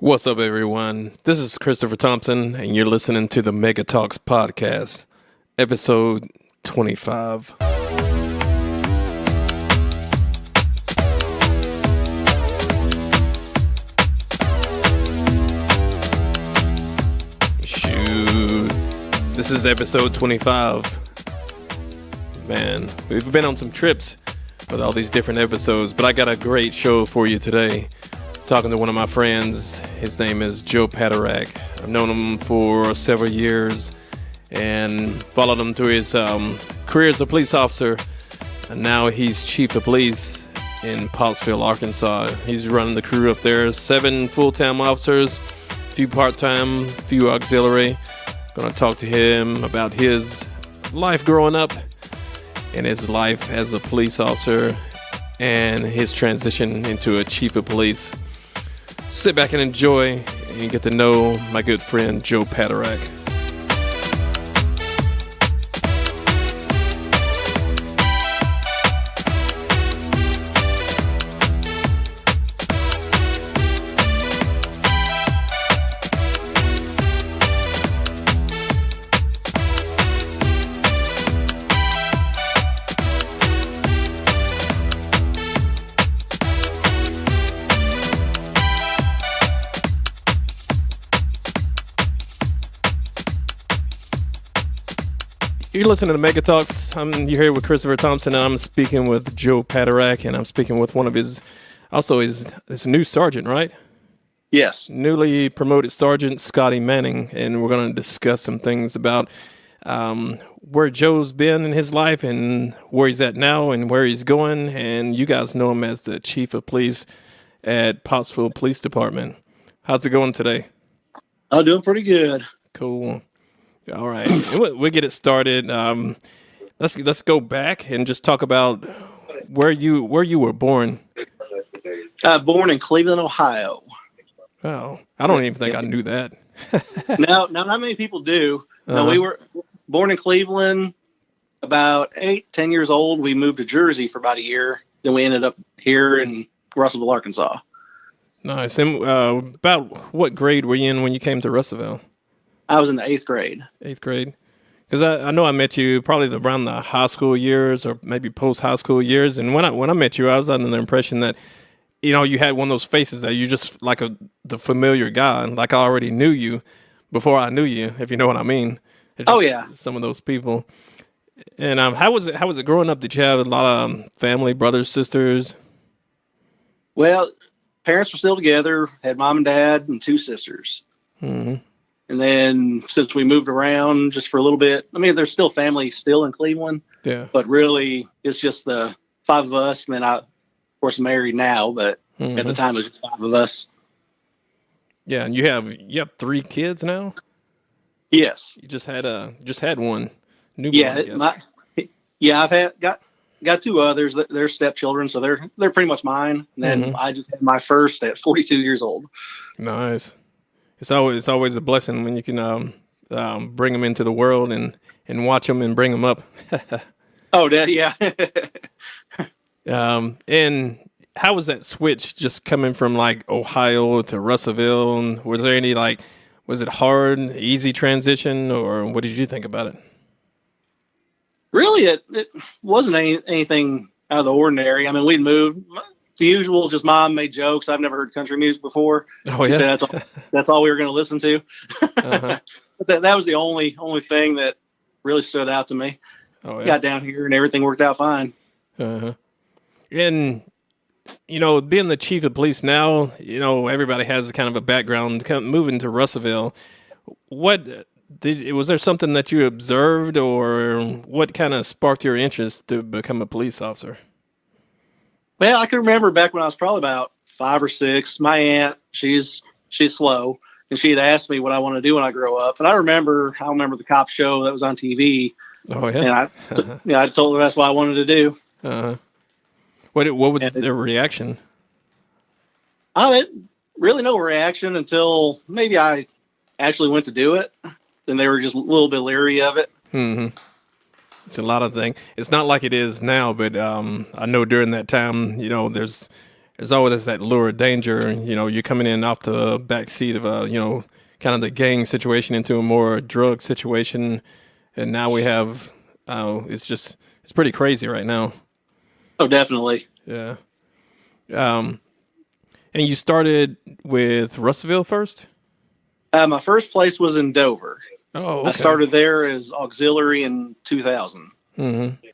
What's up, everyone? This is Christopher Thompson, and you're listening to the Mega Talks podcast, episode 25. Shoot. This is episode 25. Man, we've been on some trips with all these different episodes, but I got a great show for you today. Talking to one of my friends. His name is Joe Paterak. I've known him for several years and followed him through his career as a police officer. And now he's chief of police in Pottsville, Arkansas. He's running the crew up there. 7 full-time officers, a few part-time, a few auxiliary. Going to talk to him about his life growing up and his life as a police officer and his transition into a chief of police. Sit back and enjoy and get to know my good friend Joe Paterak. You're listening to Mega Talks. You're here with Christopher Thompson, and I'm speaking with Joe Paterak, and I'm speaking with one of his new sergeant, right? Yes. Newly promoted Sergeant Scotty Manning, and we're going to discuss some things about where Joe's been in his life and where he's at now and where he's going. And you guys know him as the Chief of Police at Pottsville Police Department. How's it going today? I'm doing pretty good. Cool. All right, we'll get it started. Let's go back and just talk about where you were born. Born in Cleveland, Ohio. Oh, I don't even think I knew that. Now, not many people do. No, we were born in Cleveland. About 10 years old, we moved to Jersey for about a year. Then we ended up here in Russellville, Arkansas. Nice. And about what grade were you in when you came to Russellville? I was in the 8th grade. 8th grade? Because I know I met you probably around the high school years or maybe post-high school years. And when I met you, I was under the impression that, you know, you had one of those faces that you just like the familiar guy. Like I already knew you before I knew you, if you know what I mean. Oh, yeah. Some of those people. And how was it growing up? Did you have a lot of family, brothers, sisters? Well, parents were still together, had mom and dad and 2 sisters. Mm-hmm. And then since we moved around just for a little bit, I mean, there's still family still in Cleveland. Yeah. But really, it's just the 5 of us. And then I, of course, married now, but at the time it was just 5 of us. Yeah, and you have 3 kids now? Yes. You just had one newborn, Yeah, I've got 2 others. They're stepchildren, so they're pretty much mine. And then I just had my first at 42 years old. Nice. It's always a blessing when you can bring them into the world and watch them and bring them up. Oh, yeah. And how was that switch just coming from like Ohio to Russellville? And was there any was it hard, easy transition, or what did you think about it? Really, it wasn't anything out of the ordinary. I mean, we'd moved. The usual, just mom made jokes. I've never heard country music before. Oh yeah, that's all we were going to listen to. But that was the only thing that really stood out to me. Oh yeah. Got down here and everything worked out fine. And you know, being the chief of police now, you know, everybody has kind of a background. Kind of moving to Russellville, was there something that you observed, or what kind of sparked your interest to become a police officer? Well, I can remember back when I was probably about 5 or 6. My aunt, she's slow, and she had asked me what I want to do when I grow up. And I remember the cop show that was on TV. Oh yeah. And I told her that's what I wanted to do. What was their reaction? I didn't really no reaction until maybe I actually went to do it. Then they were just a little bit leery of it. Mm-hmm. It's a lot of things. It's not like it is now, but I know during that time, you know, there's there's always that lure of danger. You know, you're coming in off the back seat of a, you know, kind of the gang situation into a more drug situation. And now we have, it's pretty crazy right now. Oh, definitely. Yeah. Um, and you started with Russellville first? My first place was in Dover. Oh, okay. I started there as auxiliary in 2000. Mm-hmm.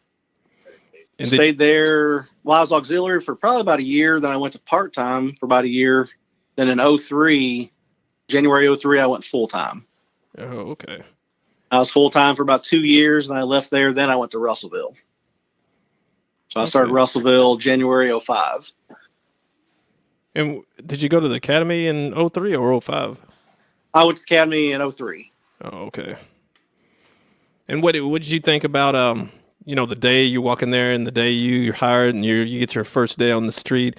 And Stayed there. Well, I was auxiliary for probably about a year. Then I went to part-time for about a year. Then in January 03, I went full-time. Oh, okay. I was full-time for about 2 years, and I left there. Then I went to Russellville. So I started Russellville January 05. And did you go to the academy in 03 or 05? I went to the academy in 03. Oh, okay. And what did you think about you know, the day you walk in there and the day you're hired and you get your first day on the street?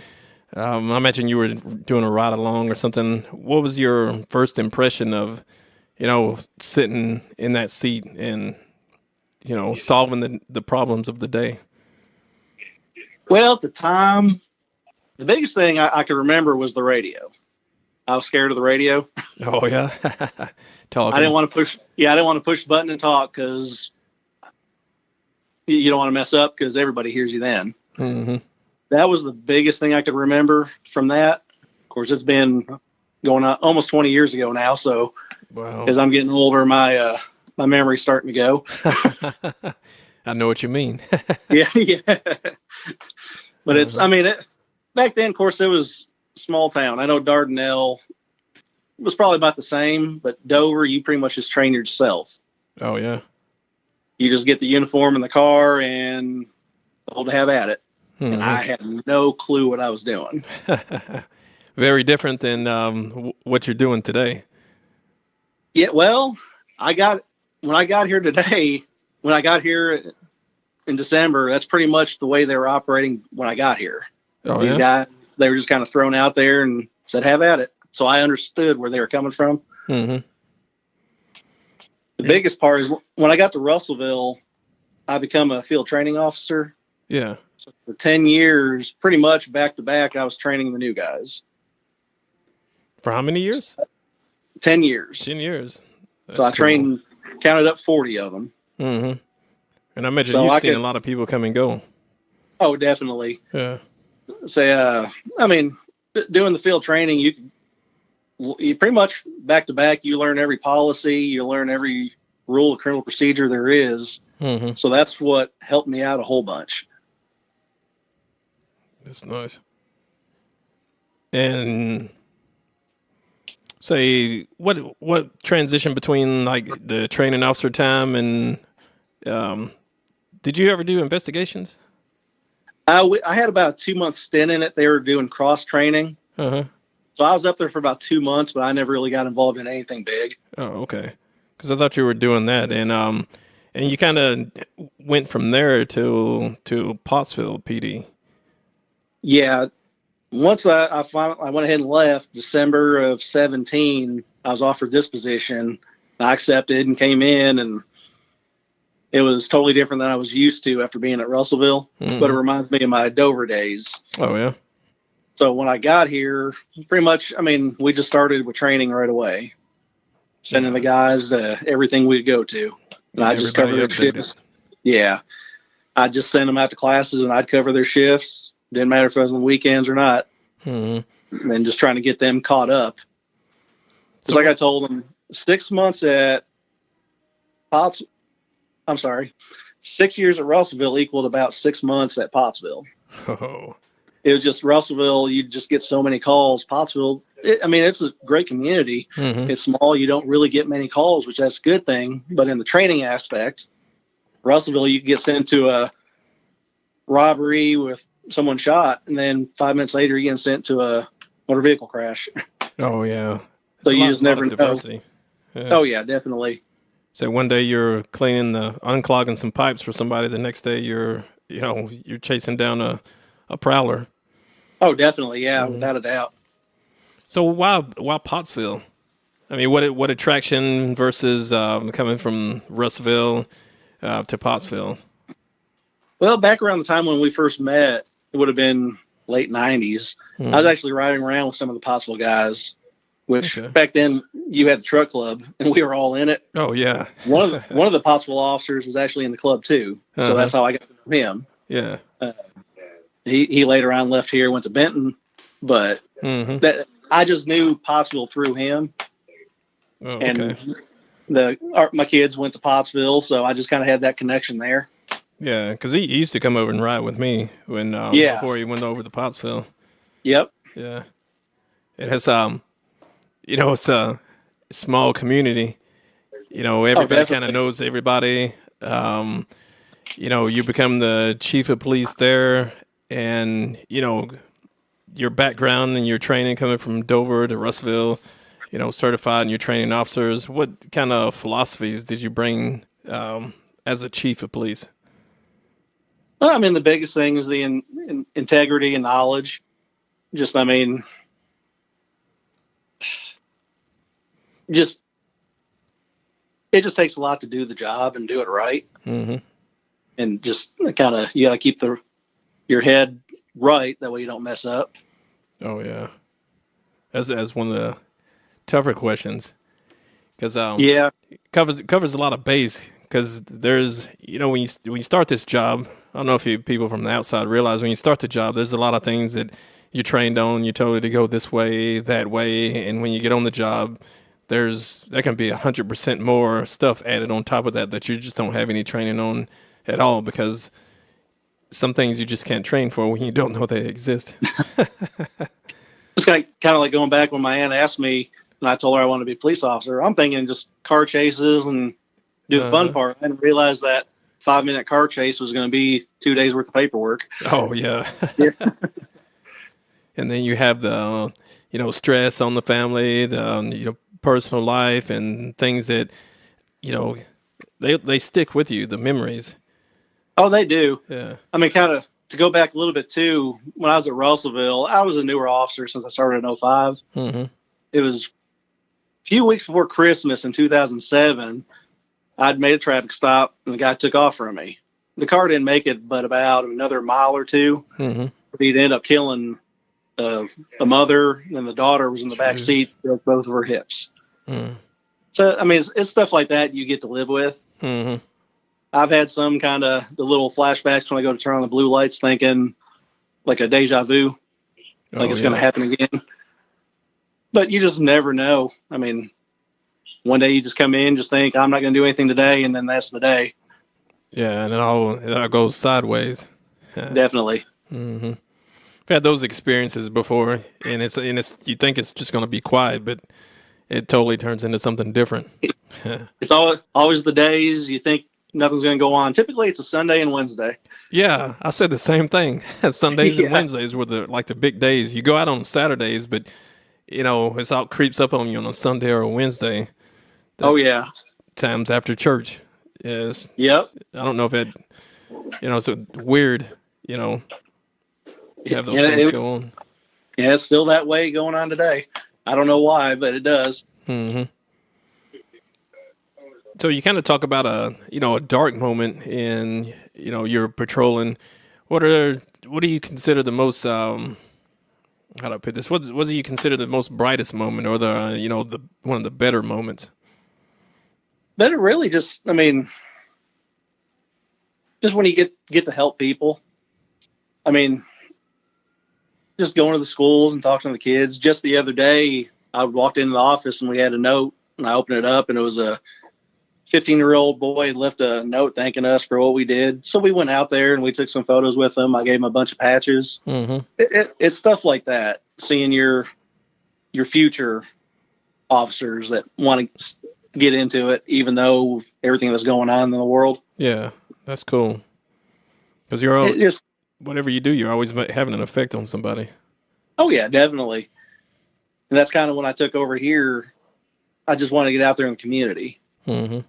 I imagine you were doing a ride along or something. What was your first impression of, you know, sitting in that seat and, you know, solving the problems of the day? Well, at the time, the biggest thing I could remember was the radio. I was scared of the radio. Oh yeah, talking. I didn't want to push. Yeah, I didn't want to push the button and talk because you don't want to mess up because everybody hears you then. Mm-hmm. That was the biggest thing I could remember from that. Of course, it's been going on almost 20 years ago now. So as I'm getting older, my memory's starting to go. I know what you mean. yeah. But it's, I mean, back then, of course, it was a small town. I know Dardanelle was probably about the same, but Dover, you pretty much just train yourself. Oh, yeah. You just get the uniform in the car and told to have at it. Mm-hmm. And I had no clue what I was doing. Very different than what you're doing today. Yeah, well, when I got here today, when I got here in December, that's pretty much the way they were operating when I got here. Oh, These guys, they were just kind of thrown out there and said, have at it. So I understood where they were coming from. Mm-hmm. The biggest part is when I got to Russellville, I become a field training officer. Yeah. So for 10 years, pretty much back to back, I was training the new guys. For how many years? 10 years. 10 years. That's so I counted up 40 of them. Mm-hmm. And I imagine you've seen a lot of people come and go. Oh, definitely. Yeah. I mean, doing the field training, you pretty much back to back, you learn every policy, you learn every rule of criminal procedure there is. Mm-hmm. So that's what helped me out a whole bunch. That's nice. And say, what transition between like the training officer time and did you ever do investigations? I had about a 2-month stint in it. They were doing cross training. Uh-huh. So I was up there for about 2 months, but I never really got involved in anything big. Oh, okay. Because I thought you were doing that, and you kind of went from there to Pottsville PD. Yeah. Once I went ahead and left December of 2017, I was offered this position. I accepted and came in, and it was totally different than I was used to after being at Russellville. Mm-hmm. But it reminds me of my Dover days. Oh, yeah. So when I got here, pretty much, I mean, we just started with training right away, sending the guys to everything we'd go to. And I just covered their shifts. Yeah. I'd just send them out to classes and I'd cover their shifts. Didn't matter if it was on the weekends or not. Mm-hmm. And just trying to get them caught up. Just like I told them, 6 months at 6 years at Russellville equaled about 6 months at Pottsville. Oh. It was just Russellville. You just get so many calls. Pottsville, it's a great community. Mm-hmm. It's small. You don't really get many calls, which that's a good thing. But in the training aspect, Russellville, you get sent to a robbery with someone shot, and then 5 minutes later, you get sent to a motor vehicle crash. Oh, yeah. So you just never know. Yeah. Oh, yeah, definitely. So one day you're unclogging some pipes for somebody. The next day you're chasing down a prowler. Oh, definitely. Yeah, without a doubt. So why Pottsville? I mean, what attraction versus coming from Russellville to Pottsville? Well, back around the time when we first met, it would have been late 90s. Mm. I was actually riding around with some of the Pottsville guys, which Okay. back then you had the truck club and we were all in it. Oh yeah. One of the Pottsville officers was actually in the club too. So Uh-huh. that's how I got to know him. Yeah. He later on left here, went to Benton, but Mm-hmm. that I just knew Pottsville through him. Oh, okay. And my kids went to Pottsville, so I just kind of had that connection there. Yeah, because he used to come over and ride with me when Yeah. before he went over to Pottsville. Yep. Yeah. It has it's a small community. Everybody kind of definitely. knows everybody. You become the chief of police there, and your background and your training coming from Dover to Russellville, certified and you're training officers. What kind of philosophies did you bring as a chief of police? Well, I mean, the biggest thing is the integrity and knowledge. Just, I mean, just it just takes a lot to do the job and do it right. Mm-hmm. And just kind of you got to keep your head right, that way you don't mess up. Oh yeah, as one of the tougher questions, because Yeah. covers a lot of base. Because there's when you start this job, I don't know if people from the outside realize when you start the job, there's a lot of things that you're trained on. You're told to go this way, that way, and when you get on the job, there can be 100% more stuff added on top of that you just don't have any training on at all, because some things you just can't train for when you don't know they exist. It's kind of like going back when my aunt asked me and I told her I wanted to be a police officer. I'm thinking just car chases and do the fun part. I didn't realize that 5-minute car chase was going to be 2 days worth of paperwork. Oh yeah. Yeah. And then you have the stress on the family, the personal life, and things that they stick with you, the memories. Oh, they do. Yeah. I mean, kind of to go back a little bit too, when I was at Russellville, I was a newer officer since I started in 05. Mm-hmm. It was a few weeks before Christmas in 2007. I'd made a traffic stop and the guy took off from me. The car didn't make it but about another mile or two. Mm-hmm. He'd end up killing a mother, and the daughter was in the back seat, broke both of her hips. Mm. So, I mean, it's stuff like that you get to live with. Mm-hmm. I've had some kind of the little flashbacks when I go to turn on the blue lights, thinking like a deja vu, like it's going to happen again. But you just never know. I mean, one day you just come in, just think, I'm not going to do anything today, and then that's the day. Yeah, and it all goes sideways. Definitely. Mm-hmm. I've had those experiences before, and it's you think it's just going to be quiet, but it totally turns into something different. It's always the days you think nothing's going to go on. Typically, it's a Sunday and Wednesday. Yeah, I said the same thing. Sundays and Wednesdays were the big days. You go out on Saturdays, but it's all creeps up on you on a Sunday or a Wednesday. Oh yeah. Times after church. Yes. Yep. I don't know if it, it's a weird, you have those things go on. Yeah, it's still that way going on today. I don't know why, but it does. Mm-hmm. So you kind of talk about a dark moment in, you're patrolling. What do you consider the most, how do I put this? What do you consider the most brightest moment, or the one of the better moments? But it really just, I mean, just when you get to help people. I mean, just going to the schools and talking to the kids. Just the other day, I walked into the office and we had a note, and I opened it up, and it was a 15-year-old boy had left a note thanking us for what we did. So we went out there and we took some photos with him. I gave him a bunch of patches. Mm-hmm. It's stuff like that. Seeing your future officers that want to get into it, even though everything that's going on in the world. Yeah, that's cool. Because whatever you do, you're always having an effect on somebody. Oh yeah, definitely. And that's kind of when I took over here. I just want to get out there in the community. Mm-hmm.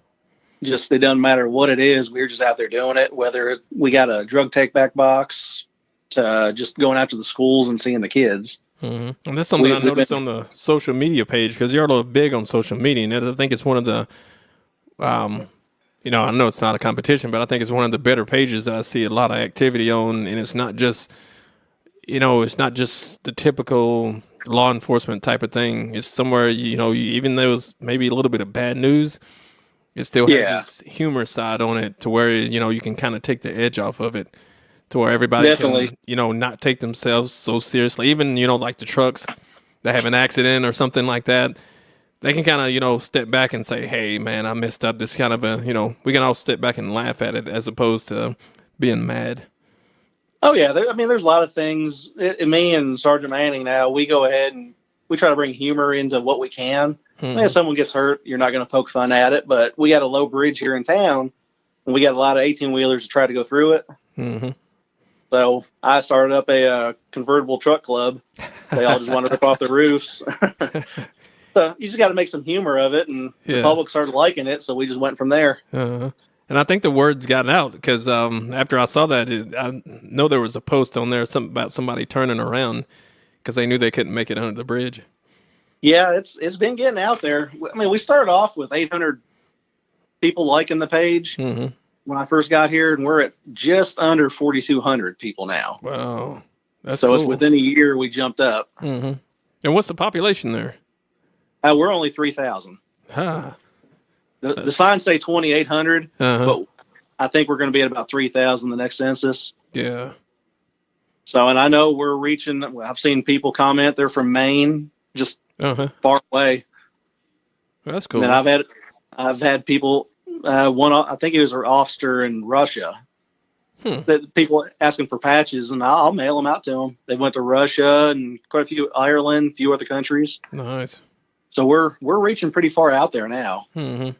Just, it doesn't matter what it is. We're just out there doing it, whether we got a drug take back box to just going out to the schools and seeing the kids. Mm-hmm. And that's something I noticed on the social media page, because you're a little big on social media. And I think it's one of the, I know it's not a competition, but I think it's one of the better pages that I see a lot of activity on. And it's not just, it's not just the typical law enforcement type of thing. It's somewhere, even though it's maybe a little bit of bad news, it still has Yeah, this humor side on it to where, you can kind of take the edge off of it to where everybody definitely. can, not take themselves so seriously. Even, like the trucks that have an accident or something like that, they can kind of, step back and say, hey, man, I messed up. This kind of we can all step back and laugh at it as opposed to being mad. Oh yeah, I mean, there's a lot of things. Me and Sergeant Manning now, we go ahead and we try to bring humor into what we can. I mean, if someone gets hurt, you're not going to poke fun at it. But we got a low bridge here in town, and we got a lot of 18-wheelers to try to go through it. Mm-hmm. So I started up a convertible truck club. They all just want to rip off the roofs. So you just got to make some humor of it, and the public started liking it. So we just went from there. Uh-huh. And I think the word's gotten out because after I saw that, I know there was a post on there about somebody turning around because they knew they couldn't make it under the bridge. Yeah, it's been getting out there. I mean, we started off with 800 people liking the page when I first got here, and we're at just under 4,200 people now. Wow, that's so cool. It's within a year we jumped up. Mm-hmm. And what's the population there? We're only 3,000. The signs say 2,800, but I think we're going to be at about 3,000 the next census. Yeah. So, and I know we're reaching. I've seen people comment they're from Maine, just far away. That's cool. And I've had people. I think he was an officer in Russia. That people asking for patches, and I'll mail them out to them. They went to Russia and quite a few, Ireland, a few other countries. Nice. So we're reaching pretty far out there now. Mm-hmm.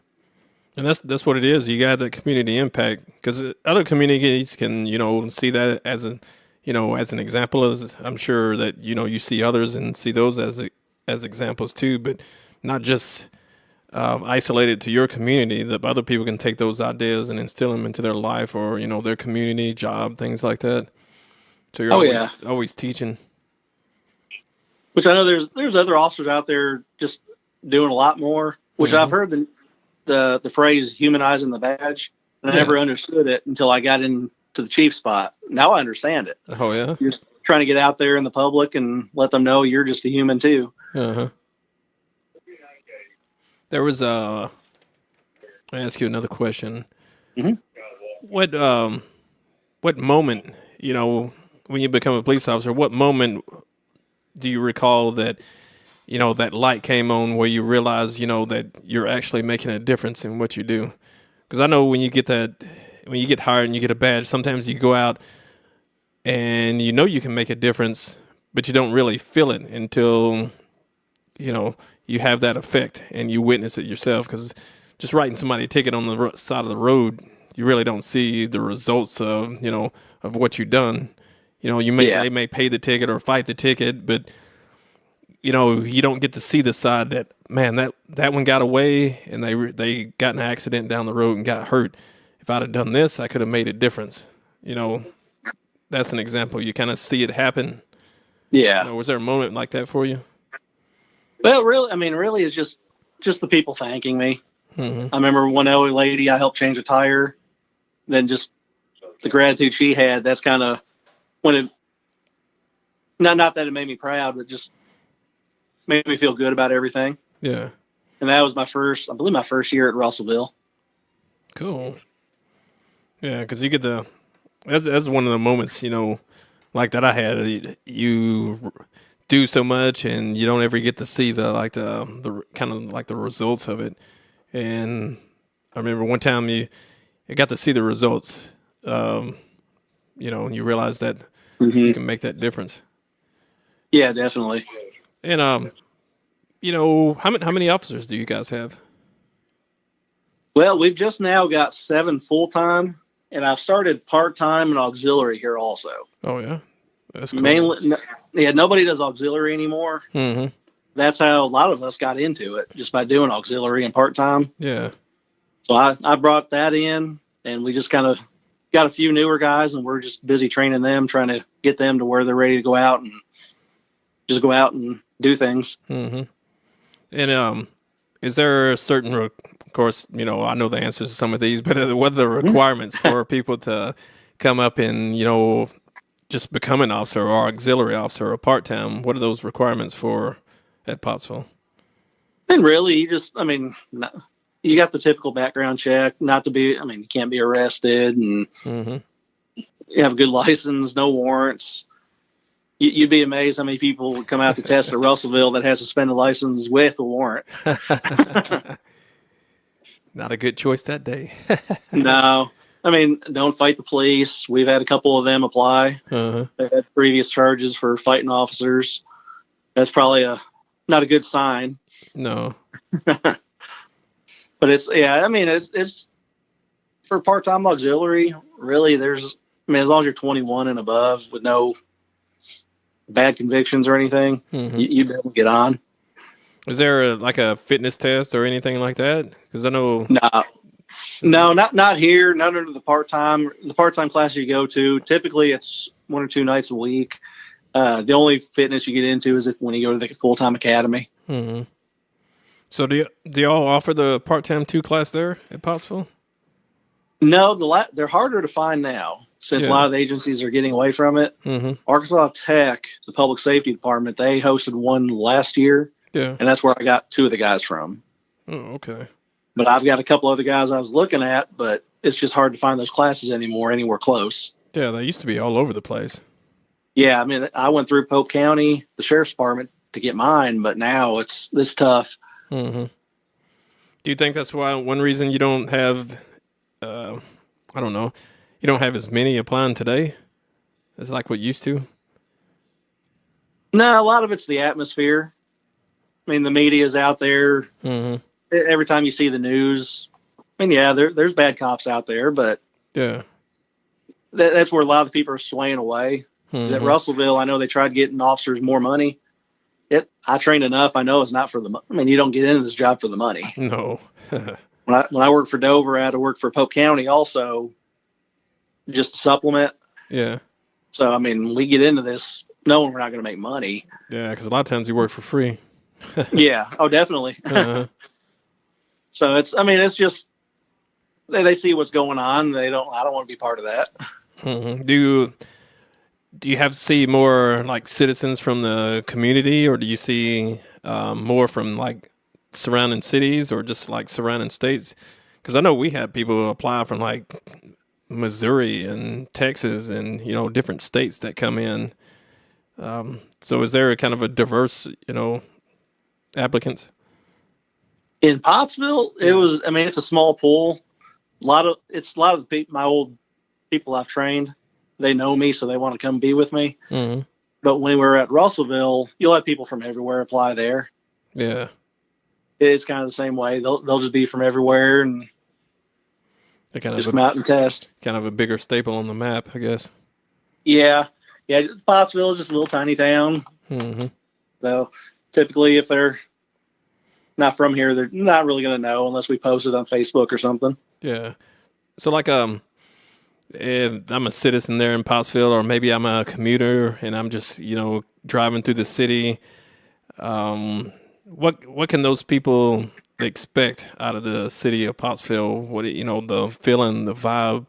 And that's what it is. You got the community impact because other communities can, see that as as an example. As I'm sure that, you see others and see those as examples too, but not just isolated to your community. That other people can take those ideas and instill them into their life or, their community, job, things like that. So you're always teaching. Which I know there's other officers out there just doing a lot more, which I've heard the phrase humanizing the badge, and I never understood it until I got into the chief spot. Now I understand it. Oh yeah. You're just trying to get out there in the public and let them know you're just a human too. There was I ask you another question. What moment, when you become a police officer, what moment do you recall that that light came on where you realize, that you're actually making a difference in what you do? Because I know when you get hired and you get a badge, sometimes you go out and you can make a difference, but you don't really feel it until, you have that effect and you witness it yourself. Because just writing somebody a ticket on the side of the road, you really don't see the results of, of what you've done. They may pay the ticket or fight the ticket, but you don't get to see the side that, man, that one got away and they got in an accident down the road and got hurt. If I'd have done this, I could have made a difference. That's an example. You kind of see it happen. Yeah. Was there a moment like that for you? Well, really, it's just the people thanking me. I remember one elderly lady, I helped change a tire. Then just the gratitude she had, that's kind of when it, not that it made me proud, but just made me feel good about everything. Yeah. And that was my first year at Russellville. Cool. Yeah, because you get that's one of the moments, like that I had. You do so much and you don't ever get to see the kind of like the results of it. And I remember one time you got to see the results, and you realize that you can make that difference. Yeah, definitely. And how many officers do you guys have? Well, we've just now got 7 full-time, and I've started part-time and auxiliary here also. Oh yeah, that's cool. Mainly, nobody does auxiliary anymore. That's how a lot of us got into it, just by doing auxiliary and part-time. Yeah. So I brought that in, and we just kind of got a few newer guys, and we're just busy training them, trying to get them to where they're ready to go out and do things. And is there a certain, of course, I know the answers to some of these, but what are the requirements for people to come up and, just become an officer or auxiliary officer or part-time, what are those requirements for at Pottsville? And really, you got the typical background check, not to be, you can't be arrested, and Mm-hmm. you have a good license, no warrants. You'd be amazed how many people would come out to test at Russellville that has a suspended license with a warrant. Not a good choice that day. No. Don't fight the police. We've had a couple of them apply. Uh-huh. They had previous charges for fighting officers. That's probably not a good sign. No. But it's for part-time auxiliary, really, as long as you're 21 and above with no bad convictions or anything, Mm-hmm. you'd be able to get on. Is there a fitness test or anything like that? Because I know. No, not here. Not under the part-time class you go to. Typically, it's 1 or 2 nights a week. The only fitness you get into is when you go to the full-time academy. Mm-hmm. So do y'all offer the part-time 2 class there at Pottsville? No, they're harder to find now since a lot of the agencies are getting away from it. Mm-hmm. Arkansas Tech, the public safety department, they hosted one last year. Yeah. And that's where I got 2 of the guys from. Oh, okay. But I've got a couple other guys I was looking at, but it's just hard to find those classes anywhere close. Yeah, they used to be all over the place. Yeah, I went through Polk County, the sheriff's department, to get mine, but now it's tough. Mm-hmm. Do you think that's one reason you don't have, I don't know, you don't have as many applying today as like what used to? No, a lot of it's the atmosphere. The media's out there. Mm-hmm. Every time you see the news, there's bad cops out there, but yeah, that's where a lot of the people are swaying away. Mm-hmm. At Russellville, I know they tried getting officers more money. I trained enough. I know it's not for the. You don't get into this job for the money. No. When I worked for Dover, I had to work for Polk County also, just to supplement. Yeah. So we get into this knowing we're not going to make money. Yeah, because a lot of times you work for free. Yeah. Oh, definitely. Uh-huh. So it's just they see what's going on. I don't want to be part of that. Mm-hmm. Do you have to see more like citizens from the community, or do you see more from like surrounding cities or just like surrounding states? Because I know we had people apply from like Missouri and Texas and different states that come in. So is there a kind of a diverse applicants? In Pottsville, it was. It's a small pool. A lot of my old people I've trained. They know me, so they want to come be with me. Mm-hmm. But when we're at Russellville, you'll have people from everywhere apply there. Yeah, it's kind of the same way. They'll just be from everywhere and they kind just of come out and test. Kind of a bigger staple on the map, I guess. Yeah. Pottsville is just a little tiny town. Mm-hmm. So typically, if they're not from here, they're not really going to know unless we post it on Facebook or something. Yeah. So like if I'm a citizen there in Pottsville, or maybe I'm a commuter and I'm just driving through the city, what can those people expect out of the city of Pottsville? What the feeling, the vibe,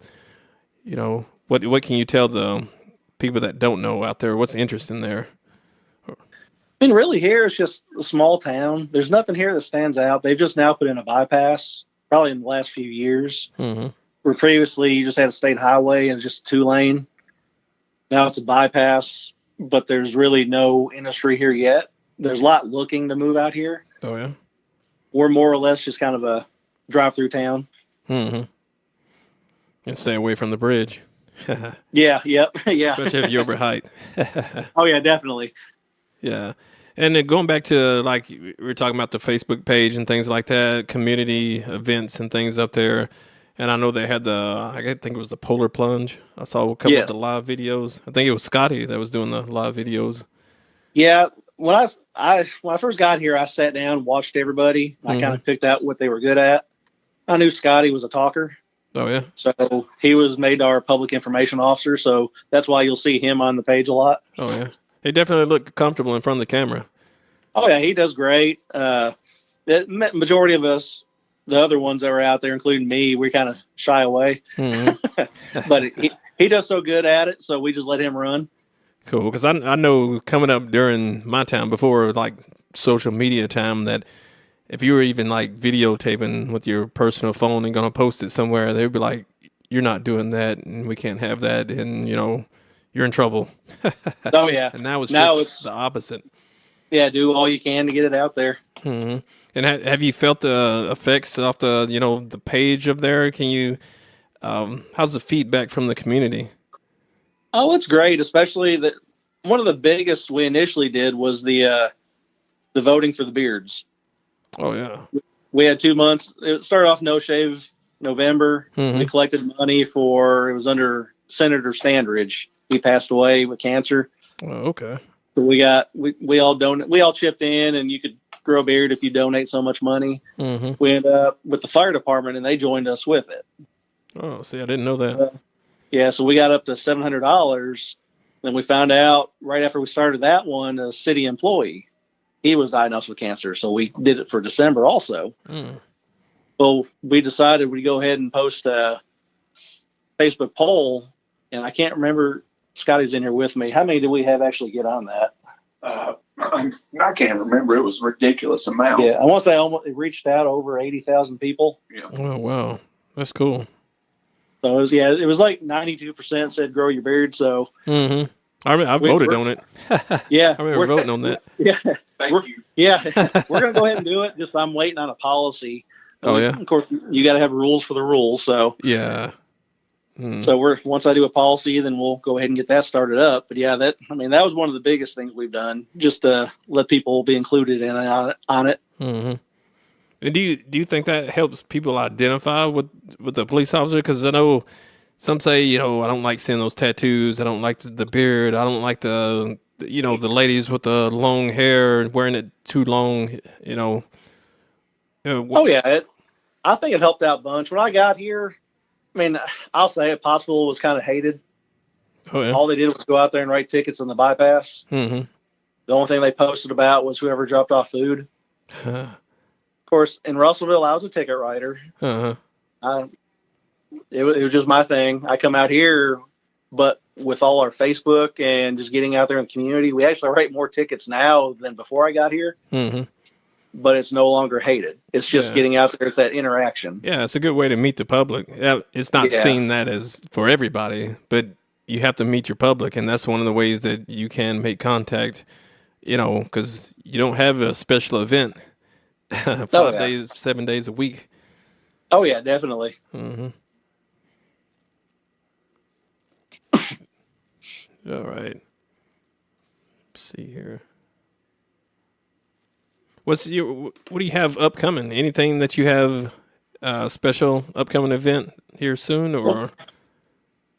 what can you tell the people that don't know out there? What's interesting there? Really here it's just a small town. There's nothing here that stands out. They've just now put in a bypass, probably in the last few years. Mm-hmm. Where previously you just had a state highway and just 2-lane. Now it's a bypass, but there's really no industry here yet. There's a lot looking to move out here. Oh yeah. We're more or less just kind of a drive-through town. Mm-hmm. And stay away from the bridge. Yeah. Yep. Yeah. Especially if you're over height. Oh yeah, definitely. Yeah. And then going back to like we were talking about the Facebook page and things like that, community events and things up there. And I know they had I think it was the polar plunge. I saw a couple of the live videos. I think it was Scotty that was doing the live videos. Yeah. When I first got here, I sat down, watched everybody. I kind of picked out what they were good at. I knew Scotty was a talker. Oh yeah. So he was made our public information officer. So that's why you'll see him on the page a lot. Oh yeah. He definitely looked comfortable in front of the camera. Oh yeah, he does great. The majority of us, the other ones that were out there, including me, we kind of shy away. Mm-hmm. But he does so good at it, so we just let him run. Cool, because I know coming up during my time before like social media time that if you were even like videotaping with your personal phone and gonna post it somewhere, they'd be like, "You're not doing that, and we can't have that," and you're in trouble. Oh yeah. And now it's Now just it's the opposite. yeah, do all you can to get it out there. And have you felt the effects off the page of there? Can you? How's the feedback from the community? Oh, it's great, especially that one of the biggest we initially did was the voting for the beards. Oh yeah. We had 2 months. It started off No Shave November. Mm-hmm. We collected money it was under Senator Standridge. He passed away with cancer. Oh, okay. So we all chipped in, and you could grow a beard if you donate so much money. Mm-hmm. We ended up with the fire department, and they joined us with it. Oh, see, I didn't know that. Yeah, so we got up to $700. Then we found out right after we started that one, a city employee, he was diagnosed with cancer. So we did it for December also. Mm. Well, we decided we'd go ahead and post a Facebook poll, and I can't remember. Scotty's in here with me. How many did we have actually get on that? I can't remember. It was a ridiculous amount. Yeah, I want to say it reached out over 80,000 people. Yeah. Oh wow, that's cool. So it was like 92% said grow your beard. So Mm-hmm. I voted on it. yeah, I remember voting on that. Yeah, Thank you. yeah, we're gonna go ahead and do it. Just I'm waiting on a policy. Oh yeah. Of course, you got to have rules for the rules. So Yeah. So once I do a policy, then we'll go ahead and get that started up. But yeah, that was one of the biggest things we've done, just to let people be included in on it. Mm-hmm. And do you think that helps people identify with the police officer? Because I know some say, I don't like seeing those tattoos. I don't like the beard. I don't like the ladies with the long hair and wearing it too long. Oh yeah, I think it helped out a bunch. When I got here, I'll say it, Pottsville was kind of hated. Oh yeah. All they did was go out there and write tickets on the bypass. Mm-hmm. The only thing they posted about was whoever dropped off food. Of course, in Russellville, I was a ticket writer. Uh-huh. It was just my thing. I come out here, but with all our Facebook and just getting out there in the community, we actually write more tickets now than before I got here. Mm-hmm. But it's no longer hated. It's just getting out there. It's that interaction. Yeah, it's a good way to meet the public. It's not seen that as for everybody, but you have to meet your public, and that's one of the ways that you can make contact, because you don't have a special event 5 days, 7 days a week. Oh, yeah, definitely. Mm-hmm. All right. Let's see here. What do you have upcoming? Anything that you have special upcoming event here soon, or? Well,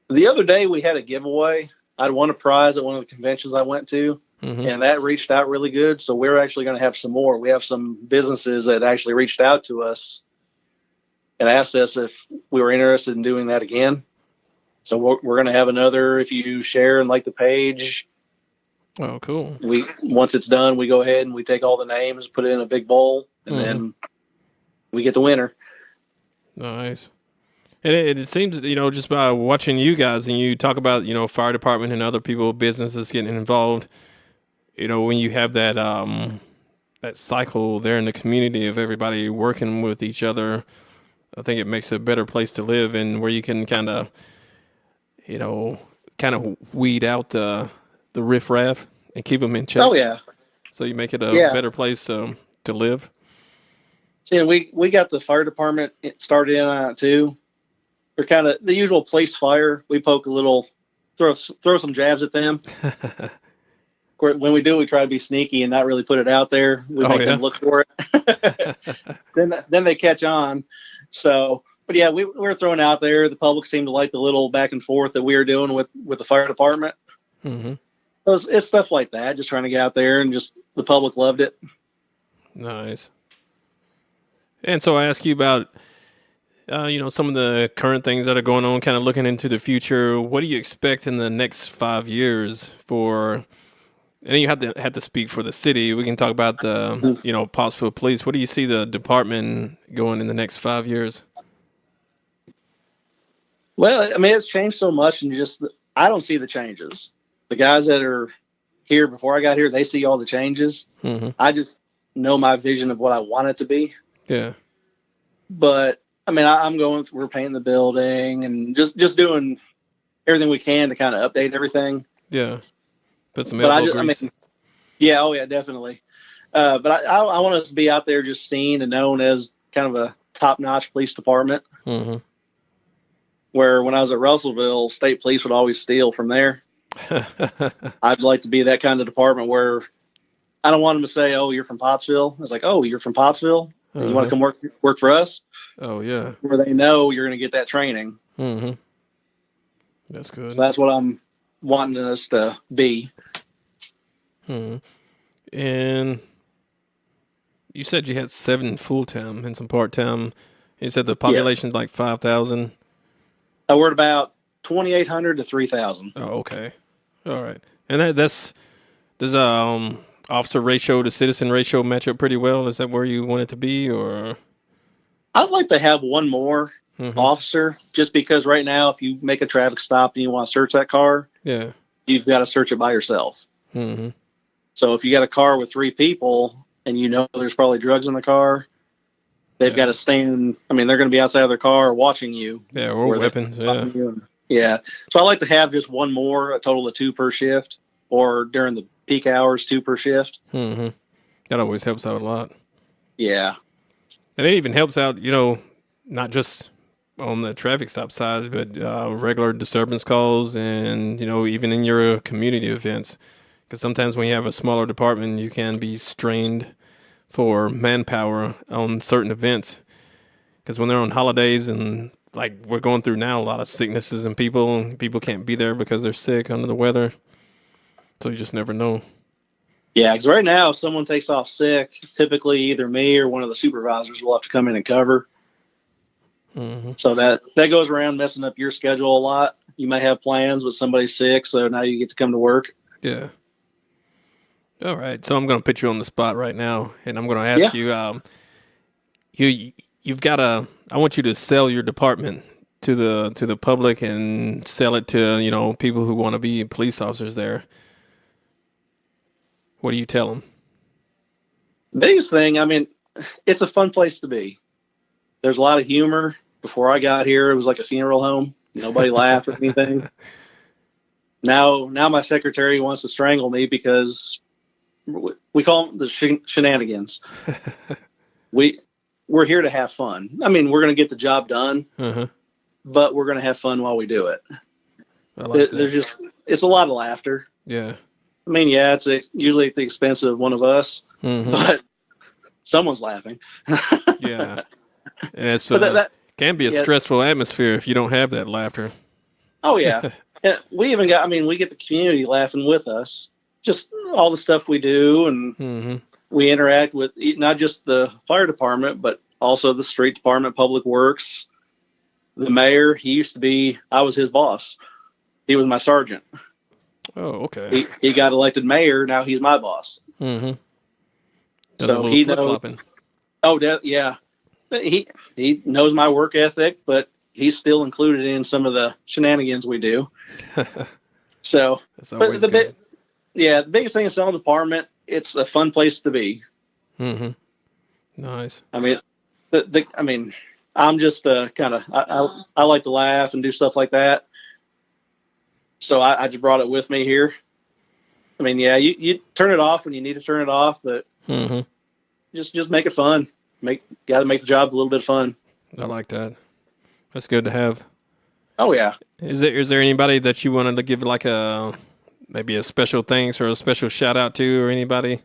the other day we had a giveaway. I'd won a prize at one of the conventions I went to, and that reached out really good. So we're actually going to have some more. We have some businesses that actually reached out to us and asked us if we were interested in doing that again. So we're going to have another. If you share and like the page. Oh, cool. Once it's done, we go ahead and we take all the names, put it in a big bowl, and then we get the winner. Nice. And it seems, just by watching you guys and you talk about, fire department and other people, businesses getting involved, when you have that that cycle there in the community of everybody working with each other, I think it makes it a better place to live, and where you can kind of weed out the riffraff and keep them in check. Oh yeah. So you make it a better place to live. See, we got the fire department started in on it too. They're kind of the usual police fire. We poke a little, throw some jabs at them. When we do, we try to be sneaky and not really put it out there. We make them look for it. Then they catch on. So, but yeah, we were throwing out there. The public seemed to like the little back and forth that we were doing with the fire department. Mm-hmm. So it's stuff like that. Just trying to get out there, and just the public loved it. Nice. And so I ask you about, some of the current things that are going on, kind of looking into the future. What do you expect in the next 5 years for? And you have to speak for the city. We can talk about the, Pottsville Police. What do you see the department going in the next 5 years? Well, I mean, it's changed so much, and I don't see the changes. The guys that are here before I got here, they see all the changes. Mm-hmm. I just know my vision of what I want it to be. Yeah. But I mean, we're painting the building and just doing everything we can to kind of update everything. Yeah. Put some But elbow grease. yeah, oh yeah, definitely. But I want us to be out there just seen and known as kind of a top-notch police department. Mm-hmm. Where when I was at Russellville, state police would always steal from there. I'd like to be that kind of department where I don't want them to say, "Oh, you're from Pottsville." It's like, "Oh, you're from Pottsville. You want to come work for us?" Oh yeah. Where they know you're going to get that training. Mm-hmm. That's good. So that's what I'm wanting us to be. Mm-hmm. And you said you had 7 full-time and some part-time. You said the population's like 5,000. We're at about 2,800 to 3,000. Oh, okay. All right. And does officer ratio to citizen ratio match up pretty well? Is that where you want it to be, or? I'd like to have one more Mm-hmm. officer, just because right now, if you make a traffic stop and you want to search that car, Yeah. you've got to search it by yourself. Mm-hmm. So if you got a car with 3 people and you know there's probably drugs in the car, they've got to stand. I mean, they're going to be outside of their car watching you. Yeah, or weapons. Yeah. Yeah. So I like to have just one more, a total of 2 per shift, or during the peak hours, 2 per shift. Mm-hmm. That always helps out a lot. Yeah. And it even helps out, not just on the traffic stop side, but regular disturbance calls and, even in your community events. Because sometimes when you have a smaller department, you can be strained for manpower on certain events. Because when they're on holidays and like we're going through now, a lot of sicknesses and people can't be there because they're sick under the weather. So you just never know. Yeah, because right now, if someone takes off sick, typically either me or one of the supervisors will have to come in and cover. Mm-hmm. So that goes around messing up your schedule a lot. You may have plans, but somebody's sick, so now you get to come to work. Yeah. All right. So I'm going to put you on the spot right now, and I'm going to ask you, you've got I want you to sell your department to the public and sell it to, people who want to be police officers there. What do you tell them? Biggest thing, I mean, it's a fun place to be. There's a lot of humor. Before I got here, it was like a funeral home. Nobody laughed or anything. Now my secretary wants to strangle me because we call them the shenanigans. We're here to have fun. I mean, we're going to get the job done, but we're going to have fun while we do it. I like that. It's a lot of laughter. Yeah. I mean, yeah, it's usually at the expense of one of us, but someone's laughing. Yeah. And it's that can be a stressful atmosphere if you don't have that laughter. Oh, yeah. We get the community laughing with us. Just all the stuff we do, and we interact with not just the fire department, but also the street department, public works, the mayor. I was his boss. He was my sergeant. Oh, okay. He got elected mayor. Now he's my boss. Mm-hmm. So he knows. Oh, yeah. He knows my work ethic, but he's still included in some of the shenanigans we do. So, that's always good. The biggest thing is selling the department. It's a fun place to be. Mm-hmm. Nice. I mean, I'm just kind of I like to laugh and do stuff like that. So I just brought it with me here. I mean, yeah, you turn it off when you need to turn it off, but just make it fun. Got to make the job a little bit fun. I like that. That's good to have. Oh yeah. Is there anybody that you wanted to give like maybe a special thanks or a special shout out to, or anybody?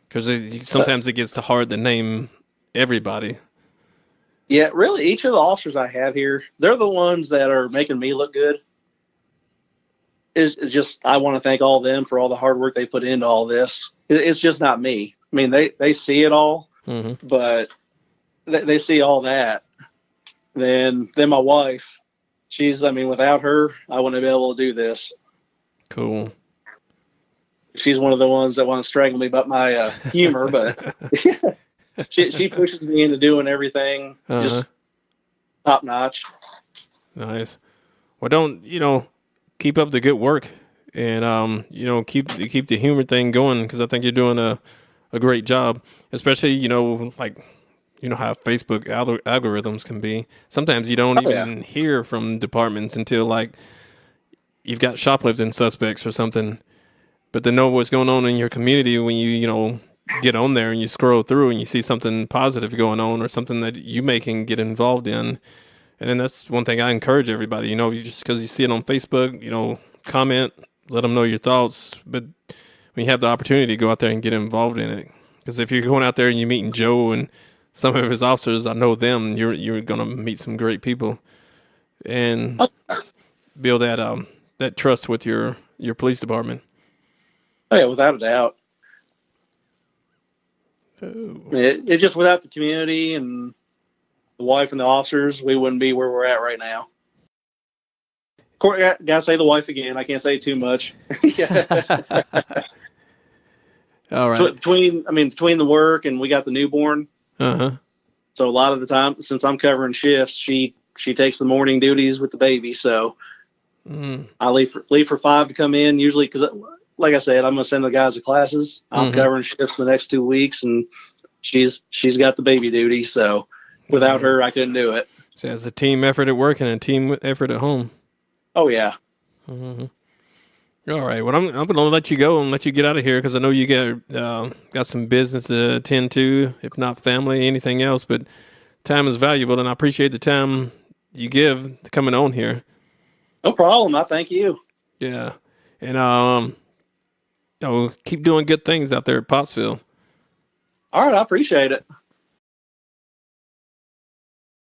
Because sometimes it gets hard to name everybody. Yeah, really, each of the officers I have here, they're the ones that are making me look good. It's just, I want to thank all of them for all the hard work they put into all this. It's just not me. I mean, they see it all, but they see all that. Then my wife, without her, I wouldn't be able to do this. Cool. She's one of the ones that want to strangle me about my humor, but she pushes me into doing everything just top notch. Nice. Well, don't keep up the good work, and keep the humor thing going because I think you're doing a great job, especially like how Facebook algorithms can be. Sometimes you don't Oh yeah. even hear from departments until like you've got shoplifting suspects or something, but to know what's going on in your community when you get on there and you scroll through and you see something positive going on or something that you may can get involved in. And then that's one thing I encourage everybody, you just because you see it on Facebook, comment, let them know your thoughts. But when you have the opportunity to go out there and get involved in it, because if you're going out there and you're meeting Joe and some of his officers, I know them, you're going to meet some great people and build that trust with your police department. Oh yeah, without a doubt. Oh. It just without the community and the wife and the officers, we wouldn't be where we're at right now. Of course, gotta say the wife again. I can't say too much. All right. Between the work and we got the newborn. Uh-huh. So a lot of the time, since I'm covering shifts, she takes the morning duties with the baby. So I leave for 5 to come in usually because, like I said, I'm gonna send the guys to classes. I'm covering shifts the next 2 weeks, and she's got the baby duty. So without her, I couldn't do it. So it's a team effort at work and a team effort at home. Oh yeah. Mm-hmm. All right. Well, I'm going to let you go and let you get out of here because I know you got some business to attend to, if not family, anything else. But time is valuable, and I appreciate the time you give to coming on here. No problem. I thank you. Yeah, and keep doing good things out there at Pottsville. All right, I appreciate it.